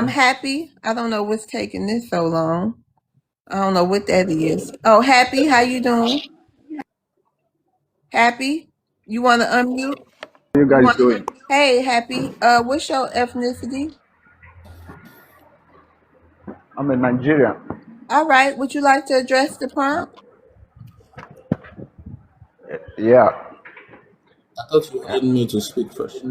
Happy. I don't know what's taking this so long. I don't know what that is. Oh, Happy, how you doing? Happy, you want to unmute? How you guys doing? Hey, Happy. What's your ethnicity? I'm a Nigerian. All right. Would you like to address the prompt? Yeah. I thought you wanted me to speak first.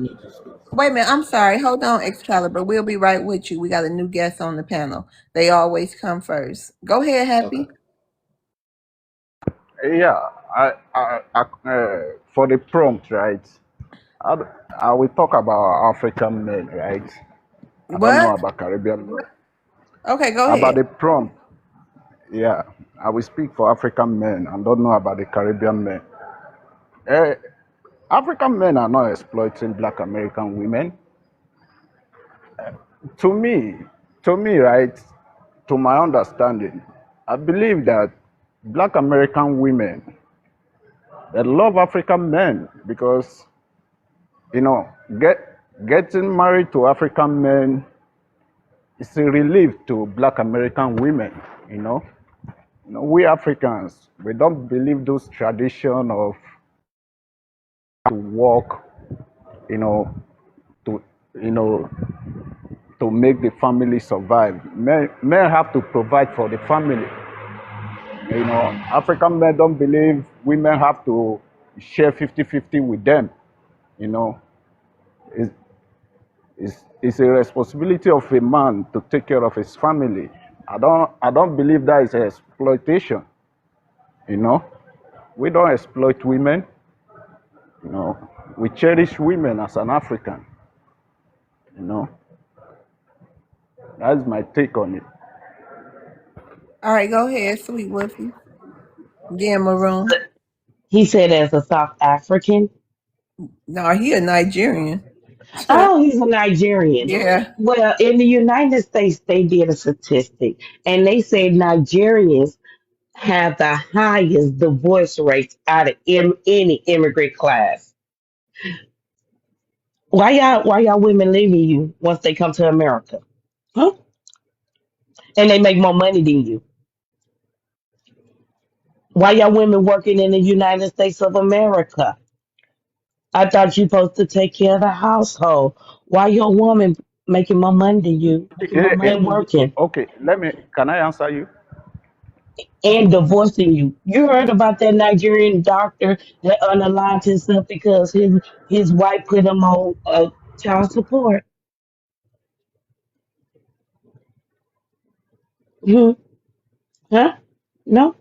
Wait a minute. I'm sorry. Hold on, Excalibur. We'll be right with you. We got a new guest on the panel. They always come first. Go ahead, Okay. Happy. Yeah. For the prompt, right? I, I will talk about African men, right? I don't know What? about Caribbean men. Okay, go About ahead. the prompt, yeah. I will speak for African men. I don't know about the Caribbean men. Uh, African men are not exploiting Black American women. To me, right? To my understanding, I believe that Black American women they love African men because you know get getting married to African men is a relief to Black American women. You know, we Africans we don't believe those tradition of to work. You know, to you know to make the family survive. Men have to provide for the family. African men don't believe women have to share 50-50 with them. You know, it's, it's a responsibility of a man to take care of his family. I don't believe that is exploitation. You know, we don't exploit women. You know, we cherish women as an African. You know, that's my take on it. All right, go ahead, Sweet Wolfie. Then Maroon. He said as a South African. No, he a Nigerian. Oh, he's a Nigerian. Yeah. Well, in the United States, they did a statistic, and they said Nigerians have the highest divorce rates out of any immigrant class. Why y'all women leaving you once they come to America? Huh? And they make more money than you. Why y'all women working in the United States of America? I thought you supposed to take care of the household. Why your woman making more money than you and working Okay, can I answer you? and divorcing you? You heard about that Nigerian doctor that unalived himself because his wife put him on child support? Hmm. Huh? No.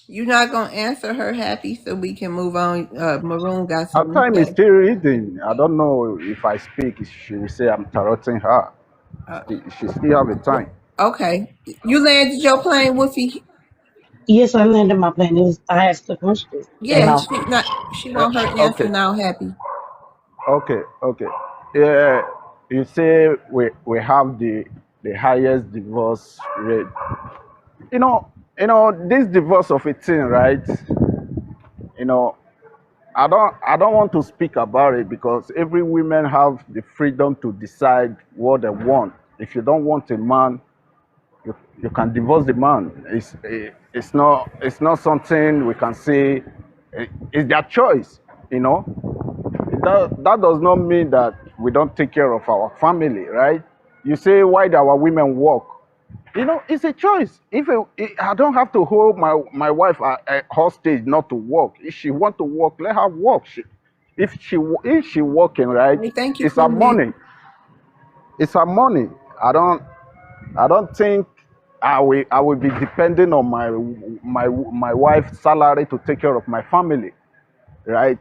You're not gonna answer her, Happy, so we can move on. Maroon got Her something to time is say. still reading. I don't know if I speak, she will say I'm interrupting her. Uh, She still have a time. okay. You landed your plane, Wolfie. Yes, I landed my plane. I asked the question, and Yeah, she not. She want her answer Okay, now, Happy. okay. Yeah, you say we have the highest divorce rate. You know, this divorce of a thing, right? You know, I don't want to speak about it because every woman have the freedom to decide what they want. If you don't want a man, you can divorce the man. It's not something we can say. It's their choice. You know, that does not mean that we don't take care of our family, right? You say why do our women work? It's a choice. I don't have to hold my wife hostage not to work. If she want to work, let her work. If she working, right, Hey, thank you it's for her me. money. It's her money. I don't think I will be depending on my wife's salary to take care of my family, right?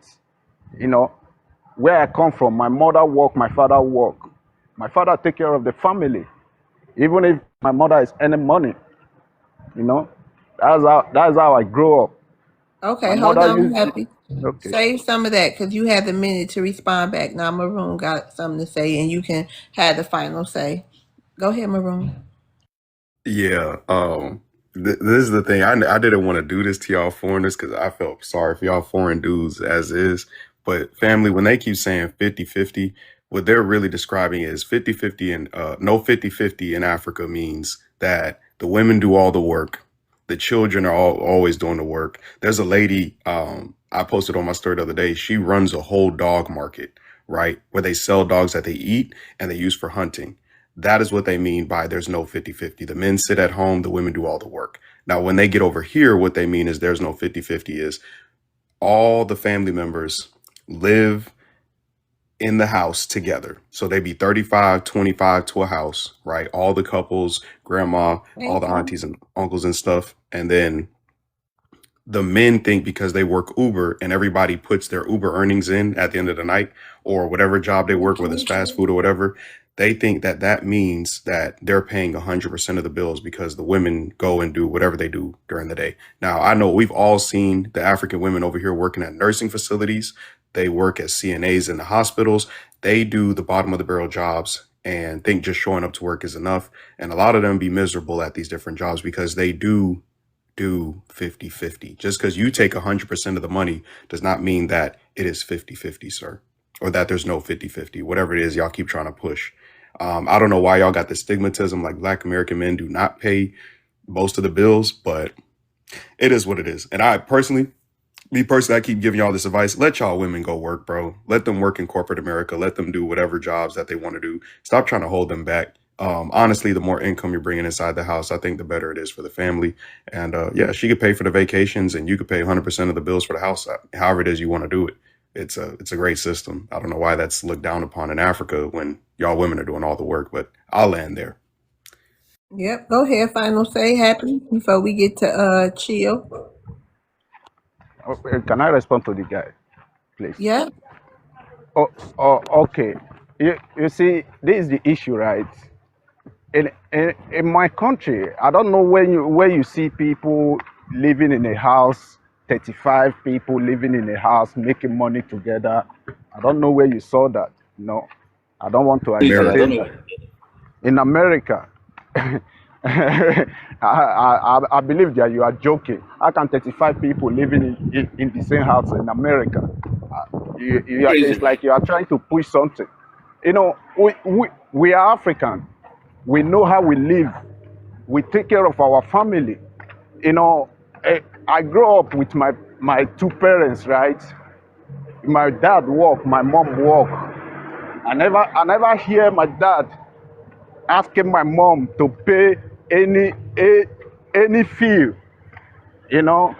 You know, where I come from, my mother work, my father work. My father take care of the family, even if my mother is earning money. You know, that's how I grew up. My Okay, hold mother on, used Happy. okay. Save some of that because you have the minute to respond back. Now, Maroon got something to say, and you can have the final say. Go ahead, Maroon. Yeah. This is the thing. I didn't want to do this to y'all foreigners because I felt sorry for y'all foreign dudes as is. But family, when they keep saying 50-50, what they're really describing is 50-50 and no 50-50 in Africa means that the women do all the work. The children are always doing the work. There's a lady, I posted on my story the other day. She runs a whole dog market, right? Where they sell dogs that they eat and they use for hunting. That is what they mean by there's no 50-50. The men sit at home, the women do all the work. Now, when they get over here, what they mean is there's no 50-50 is all the family members live in the house together. So they be 35-25 to a house, right? All the couples, grandma, all Thank the you. aunties and uncles and stuff. And then the men think because they work Uber and everybody puts their Uber earnings in at the end of the night or whatever job they work, whether it's fast food or whatever, they think that that means that they're paying 100% of the bills because the women go and do whatever they do during the day. Now, I know we've all seen the African women over here working at nursing facilities. They work as CNAs in the hospitals. They do the bottom of the barrel jobs and think just showing up to work is enough. And a lot of them be miserable at these different jobs because they do 50-50. Just because you take 100% of the money does not mean that it is 50-50, sir, or that there's no 50-50, whatever it is y'all keep trying to push. I don't know why y'all got the stigmatism like Black American men do not pay most of the bills, but it is what it is. And I keep giving y'all this advice. Let y'all women go work, bro. Let them work in corporate America. Let them do whatever jobs that they want to do. Stop trying to hold them back. Honestly, the more income you're bringing inside the house, I think the better it is for the family. And yeah, she could pay for the vacations and you could pay 100% of the bills for the house, however it is you want to do it. It's a great system. I don't know why that's looked down upon in Africa when y'all women are doing all the work, but I'll land there. Yep. Go ahead. Final say, Happy, before we get to chill. Can I respond to the guy, please? Yep. Okay. You see, this is the issue, right? In my country, I don't know where you see people living in a house, 35 people living in a house making money together. I don't know where you saw that. No, I don't want to America. entertain that. In America, I believe that you are joking. How can 35 people living in the same house in America? It's like you are trying to push something. You know, we are African. We know how we live. We take care of our family. You know, I grew up with my two parents, right? My dad work, my mom work. I never hear my dad asking my mom to pay any fee. You know,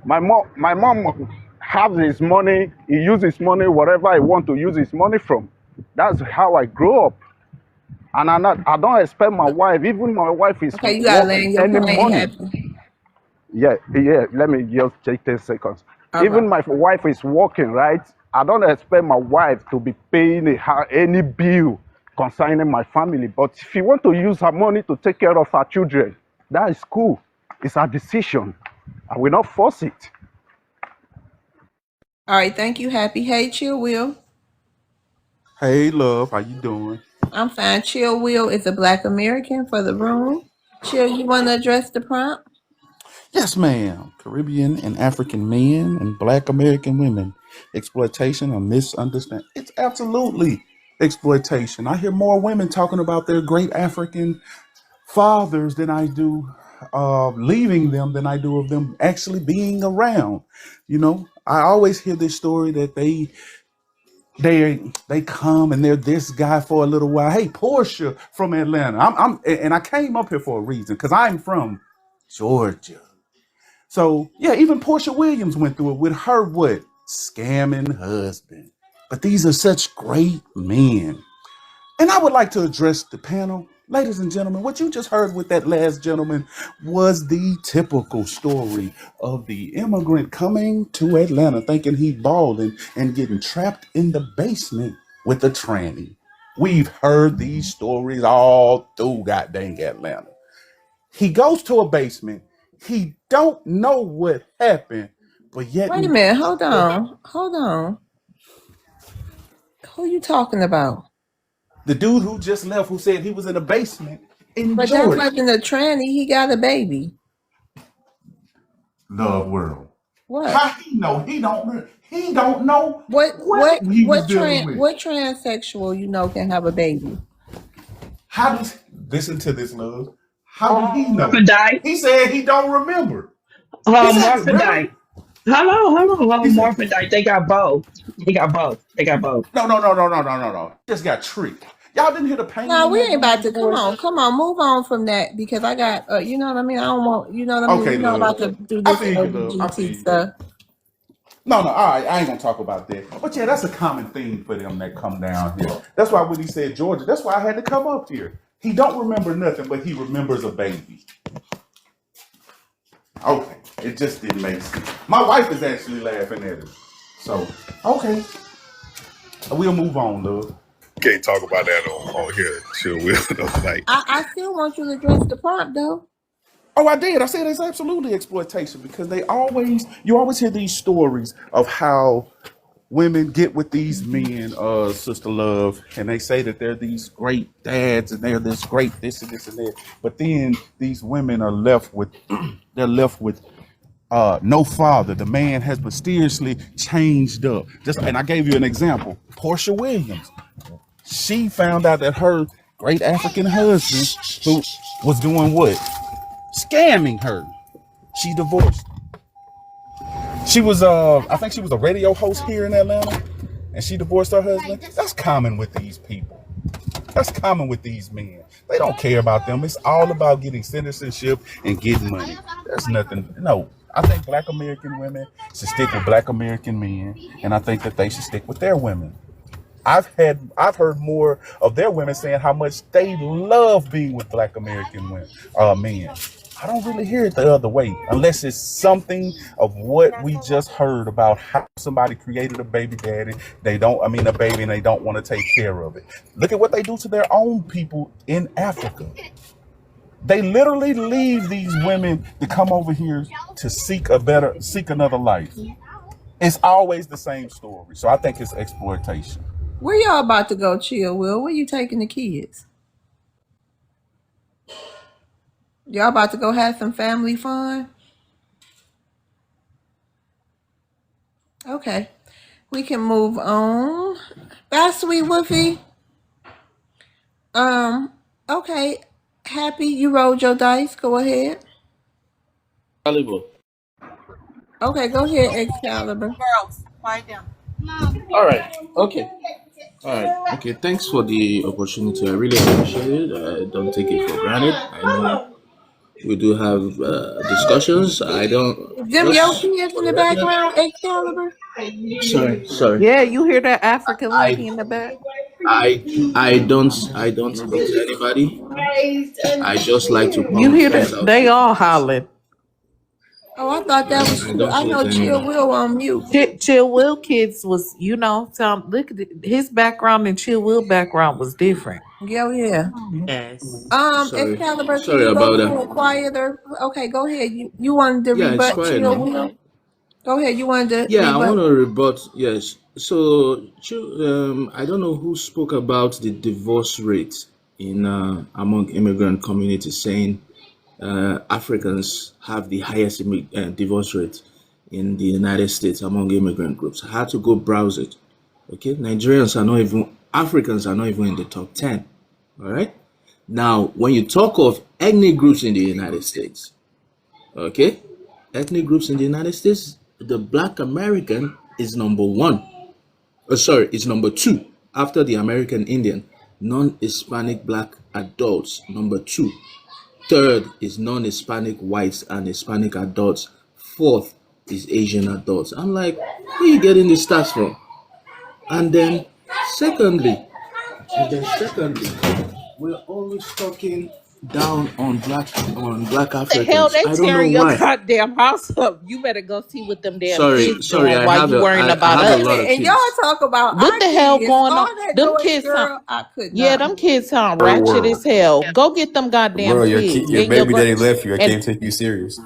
my mom has his money. He uses money whatever I want to use his money from. That's how I grew up. And I don't expect my wife, even my wife is Okay, you gotta working land your any plane, money. Happy. Yeah, let me just take 10 seconds. All right. Even my wife is working, right? I don't expect my wife to be paying any bill concerning my family. But if she want to use her money to take care of her children, that is cool. It's her decision. I will not force it. All right. Thank you, Happy. Hey, Chill Will. Hey, love, how you doing? I'm fine. Chill Will is a Black American for the room. Chill, you want to address the prompt? Yes, ma'am. Caribbean and African men and Black American women. Exploitation or misunderstanding. It's absolutely exploitation. I hear more women talking about their great African fathers than I do leaving them than I do of them actually being around. You know, I always hear this story that they come and they're this guy for a little while. Hey, Portia from Atlanta. And I came up here for a reason because I'm from Georgia. So yeah, even Portia Williams went through it with her what scamming husband. But these are such great men. And I would like to address the panel. Ladies and gentlemen, what you just heard with that last gentleman was the typical story of the immigrant coming to Atlanta thinking he balling and getting trapped in the basement with a tranny. We've heard these stories all through goddamn Atlanta. He goes to a basement. He don't know what happened, but yet Wait a minute. Hold on. Hold on. Who you talking about? the dude who just left who said he was in a basement in But that Georgia. wasn't a tranny. He got a baby. Love World. What? How he know? He don't know what he was dealing with. What transsexual you know can have a baby? How does listen to this, love? How did he know? Morphodite. He said he don't remember. He said, really? Morphodite. Hold He on, said, Morphodite. They got both. They got both. They got both. no. Just got tricked. Y'all didn't hear the pain No, in we that ain't about man's to. voice? Come on, move on from that because I got, you know what I mean. I don't want, you know what I mean. Okay, We're not about love. to do I this feel you, love. I feel LGBT you. stuff. No, all right. I ain't gonna talk about that. But yeah, that's a common theme for them that come down here. That's why when he said Georgia, that's why I had to come up here. He don't remember nothing, but he remembers a baby. Okay, it just didn't make sense. My wife is actually laughing at it. So, okay, we'll move on, love. Can't talk about that on here. Chill, will. Like, I still want you to address the prompt though. Oh, I did. I said it's absolutely exploitation because you always hear these stories of how women get with these men, sister love, and they say that they're these great dads and they're this great this and this and that. But then these women are left with they're left with no father. The man has mysteriously changed up. And I gave you an example. Portia Williams. She found out that her great African husband who was doing what? Scamming her. She divorced. She was I think she was a radio host here in Atlanta, and she divorced her husband. That's common with these people. That's common with these men. They don't care about them. It's all about getting citizenship and getting money. There's nothing. No, I think Black American women should stick with Black American men, and I think that they should stick with their women. I've heard more of their women saying how much they love being with Black American women, men. I don't really hear it the other way, unless it's something of what we just heard about how somebody created a baby daddy. A baby, and they don't want to take care of it. Look at what they do to their own people in Africa. They literally leave these women to come over here to seek another life. It's always the same story. So I think it's exploitation. Where y'all about to go chill, Will? Where you taking the kids? Y'all about to go have some family fun? Okay. We can move on. Bye, sweet Woofy. Okay. Happy you rolled your dice. Go ahead. Caliber. Okay, go ahead, Excalibur. Girls, quiet down. All right. Okay. All right. Okay. Thanks for the opportunity. I really appreciate it. I don't take it for granted. I know we do have discussions. I don't Them your just kids in for the the record. background, Excalibur? Sorry. Yeah, you hear that African lady I in the back? I don't hate anybody. I just like to You point hear things that? out They to all people. hollering. Oh, I thought that was I Chill. don't I hate know Chill anybody. Will on mute. Chill Will kids was, Tom, look at his background and Chill Will background was different. Yeah. Yes. Sorry. Excalibur, can Sorry you go about a that. little quieter? Okay, go ahead. You wanted to Yeah, it's rebut quiet Chill now. Will? Go ahead. You wanted to Yeah, I want rebut. to rebut. Yes. So, I don't know who spoke about the divorce rate in among immigrant communities, saying Africans have the highest divorce rate in the United States among immigrant groups. I had to go browse it. Okay, Africans are not even in the top 10. All right. Now, when you talk of ethnic groups in the United States, okay, ethnic groups in the United States, the Black American is number one. It's number two after the American Indian. Non-Hispanic Black adults, number two. Third is non-Hispanic whites and Hispanic adults. Fourth is Asian adults. I'm like, where are you getting the stats from? And then, secondly, secondly, we're always talking down on black The hell Africans. they I don't know tearing your why. goddamn house up. You better go see what them damn kids Sorry. doing I while have you a worrying I about have a Wait a lot minute. of us. And y'all kids. talk about What our the hell kids. going All on? that Them noise, kids sound, girl, I could yeah, not. them kids sound word, ratchet as word. hell. Go get them goddamn Bro, kids. your And your baby daddy left you. I and can't take you serious.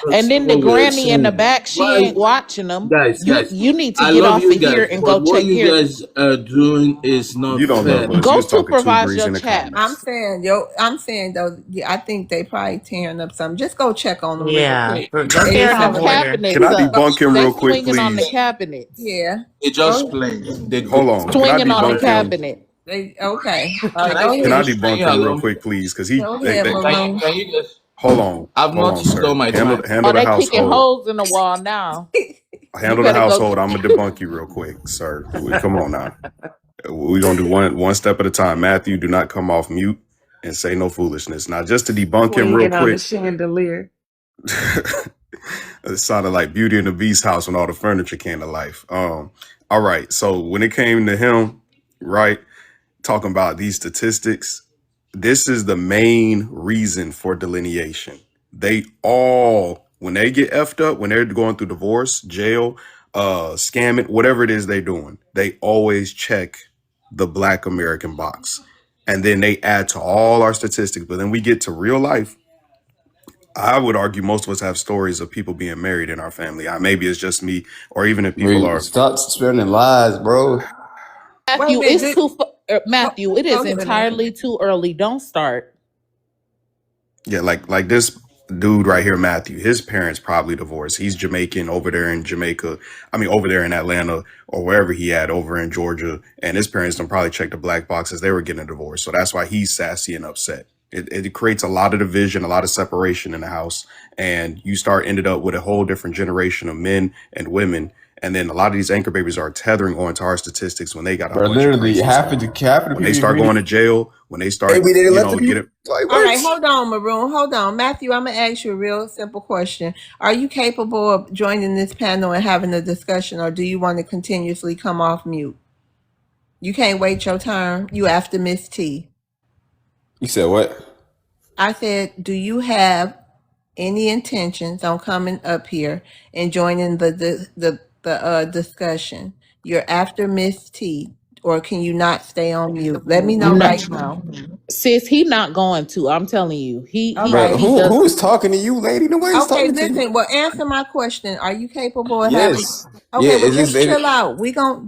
That's then the what we're granny in the saying. back, she Why, ain't watching them. guys? You need to I get love off you of here guys, and but go what take you care. guys are doing is not You don't love fair. us. You Go was talking two supervise breeze your in the chat. I'm comments. saying though, yeah, I think they probably tearing up something. Just go check on them real Yeah. quick. They're Just They tearing them probably, plane. Can cabinets I up. debunk him They real quick, swinging on the please? cabinets. yeah. They just Go. plain. They Hold on. Can I Swinging on the debunk him? cabinet. They okay. All can right, I go Can I ahead. finish? Can debunk you him real allow me? quick, please? Because Go ahead, Maroon. Can you just? Hold I've not on, used all sir. my Handle time. handle Oh, the they kicking household. holes in the wall now. You Handle the better go. household. I'm gonna debunk you real quick, sir. Come on now. We're gonna do one step at a time. Matthew, do not come off mute and say no foolishness. Now, just to debunk him real Swinging on the quick, chandelier. it sounded like Beauty and the Beast house when all the furniture came to life. All right. So when it came to him, right, talking about these statistics, this is the main reason for delineation. They all, when they get effed up, when they're going through divorce, jail, scamming, whatever it is they're doing, they always check the Black American box. And then they add to all our statistics. But then we get to real life. I would argue most of us have stories of people being married in our family. Maybe it's just me, or even if people Man, are. stop spending lies, bro. Wait a Matthew, minute. Matthew, it Go is ahead, Matthew. entirely too early. Don't start. Yeah, like this dude right here, Matthew. His parents probably divorced. He's Jamaican over there in Jamaica. I mean, over there in Atlanta or wherever he had over in Georgia. And his parents don't probably check the black boxes. They were getting a divorce. So that's why he's sassy and upset. It creates a lot of division, a lot of separation in the house. And you ended up with a whole different generation of men and women. And then a lot of these anchor babies are tethering onto our statistics when they got a Bro, bunch of literally crazy half stuff. of the When they people start going to jail, when they start, maybe they let the get people it. like All right, what? hold on, Maroon. Hold on. Matthew, I'm going to ask you a real simple question. Are you capable of joining this panel and having a discussion, or do you want to continuously come off mute? You can't wait your turn. You after Miss T. You said what? I said, do you have any intentions on coming up here and joining the discussion? You're after Miss T, or can you not stay on mute? Let me know No, right now. sis, he not going to. I'm telling you. All Bro, right. He who does. is talking to you, lady? Nobody's Okay, talking to you. listen. Well, answer my question. Are you capable of having? Yes. Yeah, Okay, well, is just this chill out.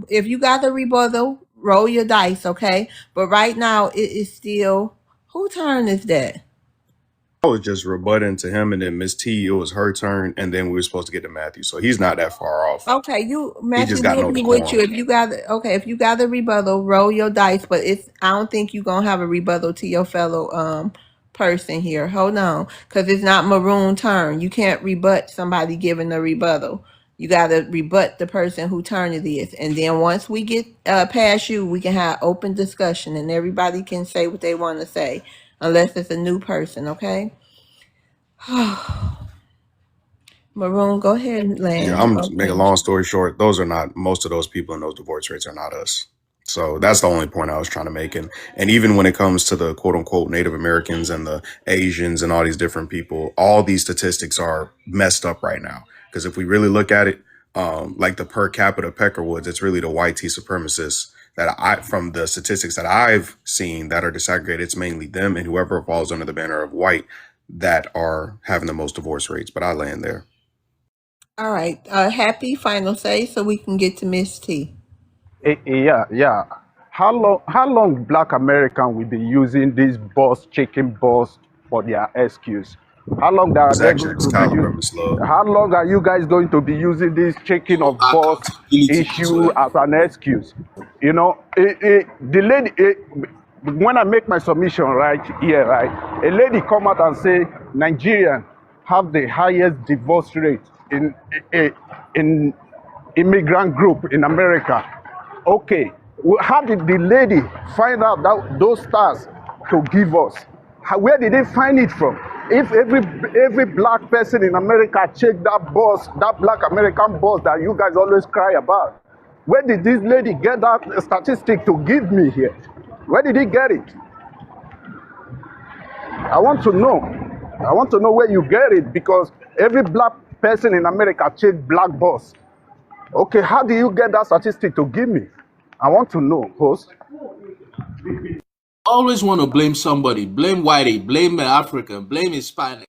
If you got the rebuttal, roll your dice, okay? But right now, it is still. Whose turn is that? I was just rebutting to him, and then Miss T, it was her turn, and then we were supposed to get to Matthew. So he's not that far off. Okay, He Matthew, just got we'll no be with you decorum. if you got. If you got the rebuttal, roll your dice. But I don't think you're gonna have a rebuttal to your fellow person here. Hold on, because it's not Maroon turn. You can't rebut somebody giving a rebuttal. You got to rebut the person who turn it is, and then once we get past you, we can have open discussion, and everybody can say what they want to say, unless it's a new person. Okay. Maroon, go ahead and Yeah, land. I'm just make a Okay. long story short. Most of those people in those divorce rates are not us. So that's the only point I was trying to make. And even when it comes to the quote unquote Native Americans and the Asians and all these different people, all these statistics are messed up right now. Because if we really look at it, like the per capita Peckerwoods, it's really the white T supremacists from the statistics that I've seen that are disaggregated, it's mainly them and whoever falls under the banner of white that are having the most divorce rates. But I land there. All right. Happy final say so we can get to Miss T. Yeah. How long Black American will be using this chicken boss for their excuse? How long are It's they actually going to be Excalibur, using? Miss Love. How long are you guys going to be using this chicken For of boss accountability as issue well. as an excuse? You know, the lady. When I make my submission right here, right, a lady come out and say Nigerian have the highest divorce rate in immigrant group in America. Okay, how did the lady find out that those stars to give us? Where did they find it from? If every black person in America check that black American boss that you guys always cry about, where did this lady get that statistic to give me here? Where did he get it? I want to know. I want to know where you get it because every black person in America check black boss. Okay, how do you get that statistic to give me? I want to know, host. Always want to blame somebody. Blame Whitey. Blame African. Blame Hispanic.